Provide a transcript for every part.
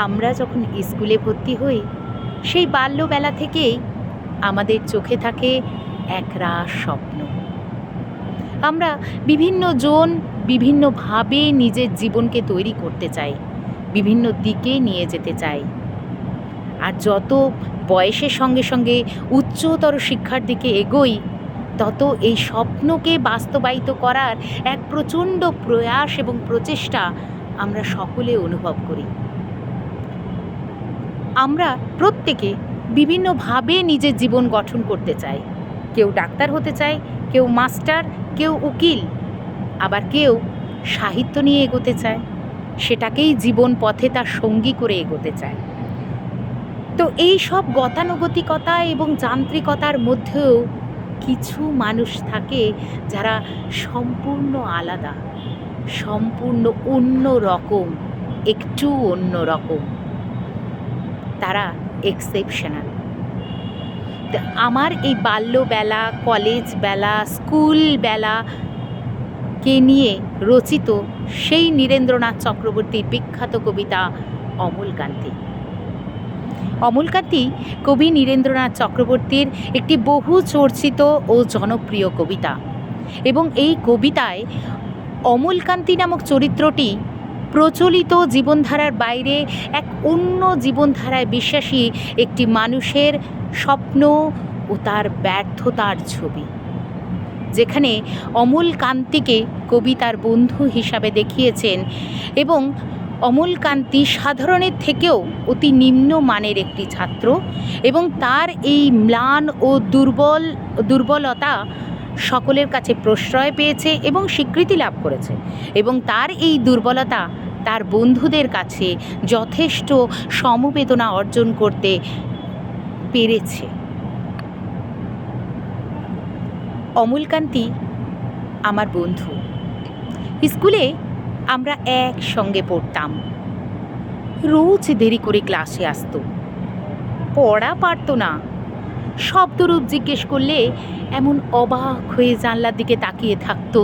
আমরা যখন স্কুলে ভর্তি হই, সেই বাল্যবেলা থেকেই আমাদের চোখে থাকে একরাশ স্বপ্ন। আমরা বিভিন্ন জন বিভিন্নভাবে নিজের জীবনকে তৈরি করতে চাই, বিভিন্ন দিকে নিয়ে যেতে চাই। আর যত বয়সের সঙ্গে সঙ্গে উচ্চতর শিক্ষার দিকে এগোই, তত এই স্বপ্নকে বাস্তবায়িত করার এক প্রচণ্ড প্রয়াস এবং প্রচেষ্টা আমরা সকলে অনুভব করি। আমরা প্রত্যেকে বিভিন্নভাবে নিজের জীবন গঠন করতে চাই। কেউ ডাক্তার হতে চায়, কেউ মাস্টার, কেউ উকিল, আবার কেউ সাহিত্য নিয়ে এগোতে চায়, সেটাকেই জীবন পথে তার সঙ্গী করে এগোতে চায়। তো এই সব গতানুগতিকতা এবং যান্ত্রিকতার মধ্যেও কিছু মানুষ থাকে যারা সম্পূর্ণ আলাদা, সম্পূর্ণ অন্য রকম, একটু অন্য রকম। তারা এক্সেপশনাল। আমার এই বাল্যবেলা, কলেজ বেলা, স্কুল বেলাকে নিয়ে রচিত সেই নীরেন্দ্রনাথ চক্রবর্তীর বিখ্যাত কবিতা অমলকান্তি। অমলকান্তি কবি নীরেন্দ্রনাথ চক্রবর্তীর একটি বহু চর্চিত ও জনপ্রিয় কবিতা, এবং এই কবিতায় অমলকান্তি নামক চরিত্রটি প্রচলিত জীবনধারার বাইরে এক অন্য জীবনধারায় বিশ্বাসী একটি মানুষের স্বপ্ন ও তার ব্যর্থতার ছবি, যেখানে অমলকান্তিকে কবি তার বন্ধু হিসাবে দেখিয়েছেন, এবং অমলকান্তি সাধারণের থেকেও অতি নিম্ন মানের একটি ছাত্র, এবং তার এই ম্লান ও দুর্বলতা সকলের কাছে প্রশ্রয় পেয়েছে এবং স্বীকৃতি লাভ করেছে, এবং তার এই দুর্বলতা তার বন্ধুদের কাছে যথেষ্ট সমবেদনা অর্জন করতে পেরেছে। অমলকান্তি আমার বন্ধু। স্কুলে আমরা একসঙ্গে পড়তাম। রোজ দেরি করে ক্লাসে আসতো, পড়া পারত না। শব্দরূপ জিজ্ঞেস করলে এমন অবাক হয়ে জানলার দিকে তাকিয়ে থাকতো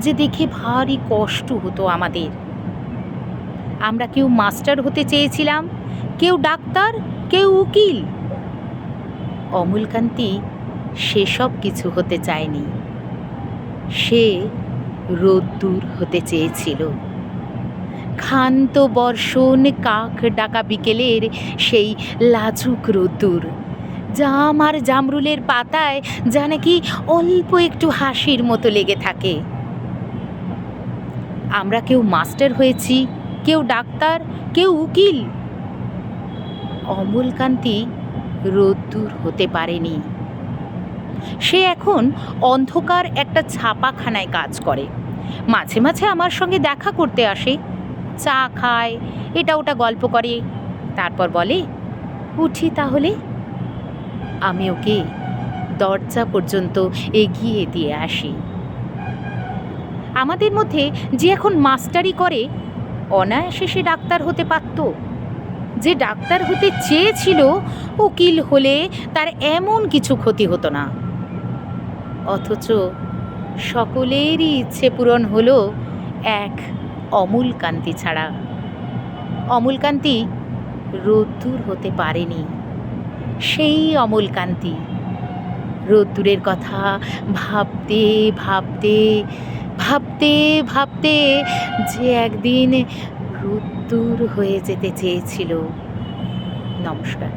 যে দেখে ভারী কষ্ট হতো আমাদের। আমরা কেউ মাস্টার হতে চেয়েছিলাম, কেউ ডাক্তার, কেউ উকিল। অমলকান্তি সেসব কিছু হতে চায়নি। সে রোদ্দুর হতে চেয়েছিল। ক্ষান্ত বর্ষণ কাক ডাকা বিকেলের সেই লাজুক রোদ্দুর, জাম আর জামরুলের পাতায় যা নাকি অল্প একটু হাসির মতো লেগে থাকে। আমরা কেউ মাস্টার হয়েছি, কেউ ডাক্তার, কেউ উকিল। অমলকান্তি রোদ্দুর হতে পারেনি। সে এখন অন্ধকার একটা ছাপাখানায় কাজ করে। মাঝে মাঝে আমার সঙ্গে দেখা করতে আসে, চা খায়, এটা ওটা গল্প করে, তারপর বলে, উঠি তাহলে। আমি ওকে দরজা পর্যন্ত এগিয়ে দিয়ে আসি। আমাদের মধ্যে যে এখন মাস্টারি করে, অনায়াসে সে ডাক্তার হতে পারত। যে ডাক্তার হতে চেয়েছিল, উকিল হলে তার এমন কিছু ক্ষতি হতো না। অথচ সকলেরই ইচ্ছে পূরণ হলো এক অমলকান্তি ছাড়া। অমলকান্তি রোদ্দুর হতে পারেনি। সেই অমলকান্তি রোদ্দুরের কথা ভাবতে ভাবতে ভাবতে ভাবতে যে একদিন রোদ্দুর হয়ে যেতে চেয়েছিল। নমস্কার।